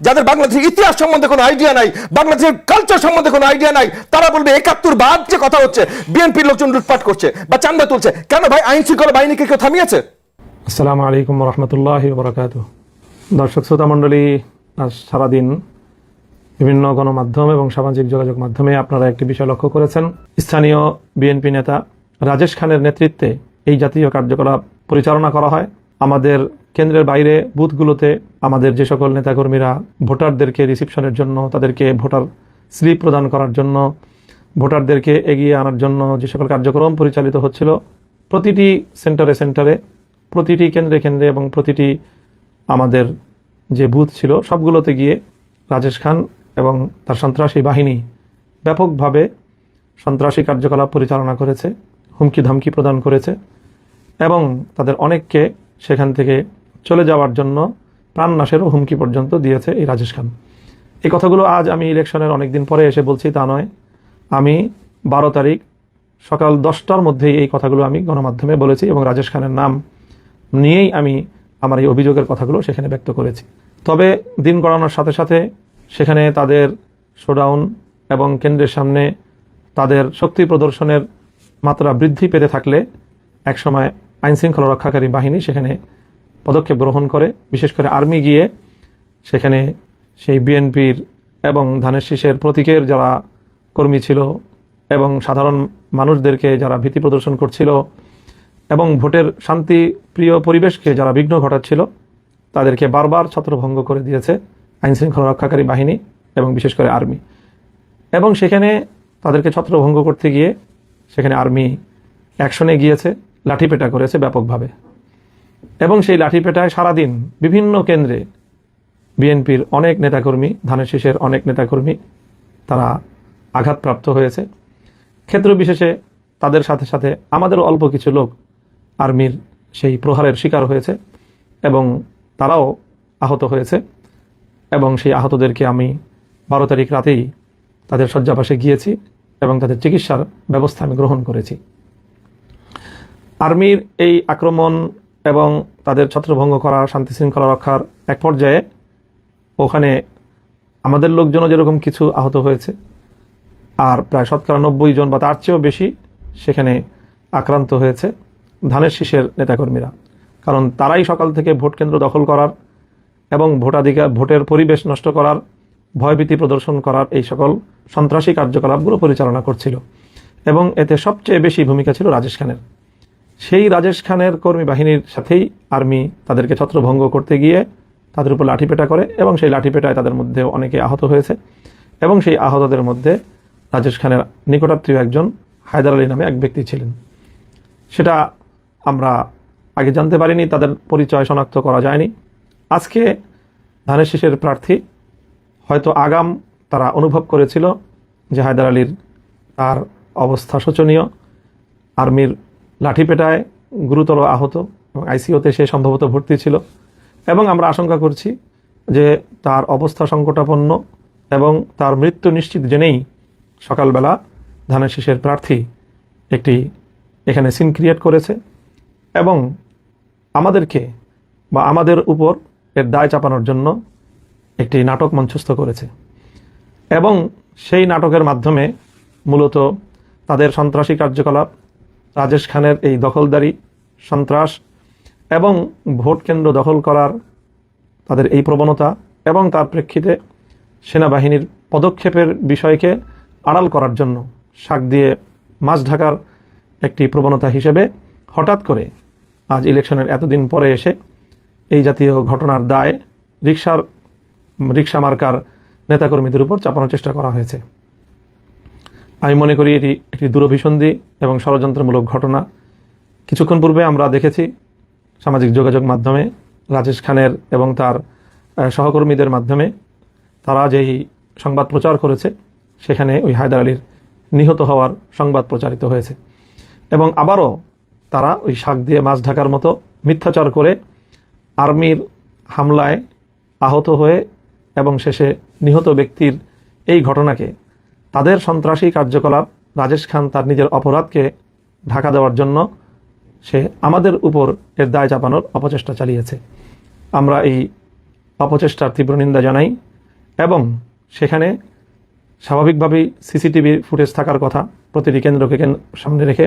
যাদের বাংলাদেশের ইতিহাস সম্বন্ধে কোনো আইডিয়া নাই, বাংলাদেশের কালচার সম্বন্ধে কোনো আইডিয়া নাই, তারা বলবে ৭১ বাদ যে কথা হচ্ছে বিএনপির লোকজন লুটপাট করছে বা চান্দা তুলছে। কেন ভাই, আইন শৃঙ্খলা বাহিনীকে কেউ থামিয়েছে? আসসালামু আলাইকুম রহমতুল্লাহি ওয়া বারাকাতুহু। দর্শক শ্রোতা মণ্ডলী, আজ সারাদিন বিভিন্ন গণমাধ্যম এবং সামাজিক যোগাযোগ মাধ্যমে আপনারা একটি বিষয় লক্ষ্য করেছেন। স্থানীয় বিএনপি নেতা রাজেশ খানের নেতৃত্বে এই জাতীয় কার্যকলাপ পরিচালনা করা হয়। আমাদের কেন্দ্রের বাইরে বুথগুলোতে আমাদের যে সকল নেতাকর্মীরা ভোটারদেরকে রিসিপশনের জন্য, তাদেরকে ভোটার স্লিপ প্রদান করার জন্য, ভোটারদেরকে এগিয়ে আনার জন্য যে সকল কার্যক্রম পরিচালিত হচ্ছিল, প্রতিটি সেন্টারে, প্রতিটি কেন্দ্রে এবং প্রতিটি আমাদের যে বুথ ছিল সবগুলোতে গিয়ে রাজেশ খান এবং তার সন্ত্রাসী বাহিনী ব্যাপকভাবে সন্ত্রাসী কার্যকলাপ পরিচালনা করেছে, হুমকি ধামকি প্রদান করেছে এবং তাদের অনেককে সেখান থেকে চলে যাওয়ার জন্য প্রাণনাশেরও হুমকি পর্যন্ত দিয়েছে এই রাজেশ খান। এই কথাগুলো আজ আমি ইলেকশনের অনেক দিন পরে এসে বলছি তা নয়। আমি 12 তারিখ সকাল 10টার মধ্যেই এই কথাগুলো আমি গণমাধ্যমে বলেছি এবং রাজেশ খানের নাম নিয়েই আমি আমার এই অভিযোগের কথাগুলো সেখানে ব্যক্ত করেছি। তবে দিন গড়ানোর সাথে সাথে সেখানে তাদের শোডাউন এবং কেন্দ্রের সামনে তাদের শক্তি প্রদর্শনের মাত্রা বৃদ্ধি পেতে থাকলে একসময় আইনশৃঙ্খলা রক্ষাকারী বাহিনী সেখানে পদক্ষেপ গ্রহণ করে, বিশেষ করে আর্মি গিয়ে সেখানে সেই বিএনপির এবং ধানের শীষের প্রতীকের যারা কর্মী ছিল এবং সাধারণ মানুষদেরকে যারা ভীতি প্রদর্শন করছিল এবং ভোটের শান্তিপ্রিয় পরিবেশকে যারা বিঘ্ন ঘটাচ্ছিল তাদেরকে বারবার ছত্রভঙ্গ করে দিয়েছে আইনশৃঙ্খলা রক্ষাকারী বাহিনী এবং বিশেষ করে আর্মি। এবং সেখানে তাদেরকে ছত্রভঙ্গ করতে গিয়ে সেখানে আর্মি অ্যাকশনে গিয়েছে, লাঠিপেটা করেছে ব্যাপকভাবে। এবং সেই লাঠিপেটায় সারাদিন বিভিন্ন কেন্দ্রে বিএনপির অনেক নেতাকর্মী, ধানের শীষের অনেক নেতাকর্মী তারা আঘাতপ্রাপ্ত হয়েছে। ক্ষেত্র বিশেষে তাদের সাথে সাথে আমাদেরও অল্প কিছু লোক আর্মির সেই প্রহারের শিকার হয়েছে এবং তারাও আহত হয়েছে। এবং সেই আহতদেরকে আমি 12 তারিখ রাতেই তাদের শয্যাপাশে গিয়েছি এবং তাদের চিকিৎসার ব্যবস্থা আমি গ্রহণ করেছি। আর্মির এই আক্রমণ এবং তাদের ছত্রভঙ্গ করা, শান্তি শৃঙ্খলা রক্ষার এক পর্যায়ে ওখানে আমাদের লোকজনও যেরকম কিছু আহত হয়েছে, আর প্রায় 90% জন বা তার চেয়েও বেশি সেখানে আক্রান্ত হয়েছে ধানের শীষের নেতাকর্মীরা। কারণ তারাই সকাল থেকে ভোট কেন্দ্র দখল করার এবং ভোটের পরিবেশ নষ্ট করার, ভয়ভীতি প্রদর্শন করার এই সকল সন্ত্রাসী কার্যকলাপগুলো পরিচালনা করছিল এবং এতে সবচেয়ে বেশি ভূমিকা ছিল রাজেশ খানের। সেই রাজেশ খানের কর্মী বাহিনীর সাথেই আর্মি তাদেরকে ছত্রভঙ্গ করতে গিয়ে তাদের উপর লাঠিপেটা করে এবং সেই লাঠিপেটায় তাদের মধ্যে অনেকে আহত হয়েছে এবং সেই আহতদের মধ্যে রাজেশ খানের নিকটাত্মীয় একজন হায়দার আলী নামে এক ব্যক্তি ছিলেন। সেটা আমরা আগে জানতে পারিনি, তাদের পরিচয় শনাক্ত করা যায়নি। আজকে ধানের শীষের প্রার্থী হয়তো আগাম তারা অনুভব করেছিল যে হায়দার আলীর তার অবস্থা শোচনীয়, আর্মির লাঠিপেটায় গুরুতর আহত এবং আইসিইউতে সে সম্ভবত ভর্তি ছিল এবং আমরা আশঙ্কা করছি যে তার অবস্থা সংকটাপন্ন এবং তার মৃত্যু নিশ্চিত জেনেই সকালবেলা ধানের শীষের প্রার্থী একটি এখানে সিন ক্রিয়েট করেছে এবং আমাদেরকে বা আমাদের উপর এর দায় চাপানোর জন্য একটি নাটক মঞ্চস্থ করেছে এবং সেই নাটকের মাধ্যমে মূলত তাদের সন্ত্রাসী কার্যকলাপ, রাজেশ খানের এই দখলদারি, সন্ত্রাস এবং ভোট কেন্দ্র দখল করার তাদের এই প্রবণতা এবং তার প্রেক্ষিতে সেনাবাহিনীর পদক্ষেপের বিষয়কে আড়াল করার জন্য শাক দিয়ে মাছ ঢাকার একটি প্রবণতা হিসেবে হঠাৎ করে আজ ইলেকশনের এতদিন পরে এসে এই জাতীয় ঘটনার দায় রিক্সা মার্কার নেতাকর্মীদের উপর চাপানোর চেষ্টা করা হয়েছে। আমি মনে করি এটি একটি দূরভিসন্ধি এবং ষড়যন্ত্রমূলক ঘটনা। কিছুক্ষণ পূর্বে আমরা দেখেছি সামাজিক যোগাযোগ মাধ্যমে রাজেশ খানের এবং তার সহকর্মীদের মাধ্যমে তারা যেই সংবাদ প্রচার করেছে সেখানে ওই হায়দার আলীর নিহত হওয়ার সংবাদ প্রচারিত হয়েছে এবং আবারও তারা ওই শাক দিয়ে মাছ ঢাকার মতো মিথ্যাচার করে আর্মির হামলায় আহত হয়ে এবং শেষে নিহত ব্যক্তির এই ঘটনাকে তাদের সন্ত্রাসী কার্যকলাপ, রাজেশ খান তার নিজের অপরাধকে ঢাকা দেওয়ার জন্য সে আমাদের উপর এর দায় চাপানোর অপচেষ্টা চালিয়েছে। আমরা এই অপচেষ্টার তীব্র নিন্দা জানাই এবং সেখানে স্বাভাবিকভাবেই সিসিটিভি ফুটেজ থাকার কথা প্রতিটি কেন্দ্রকে সামনে রেখে।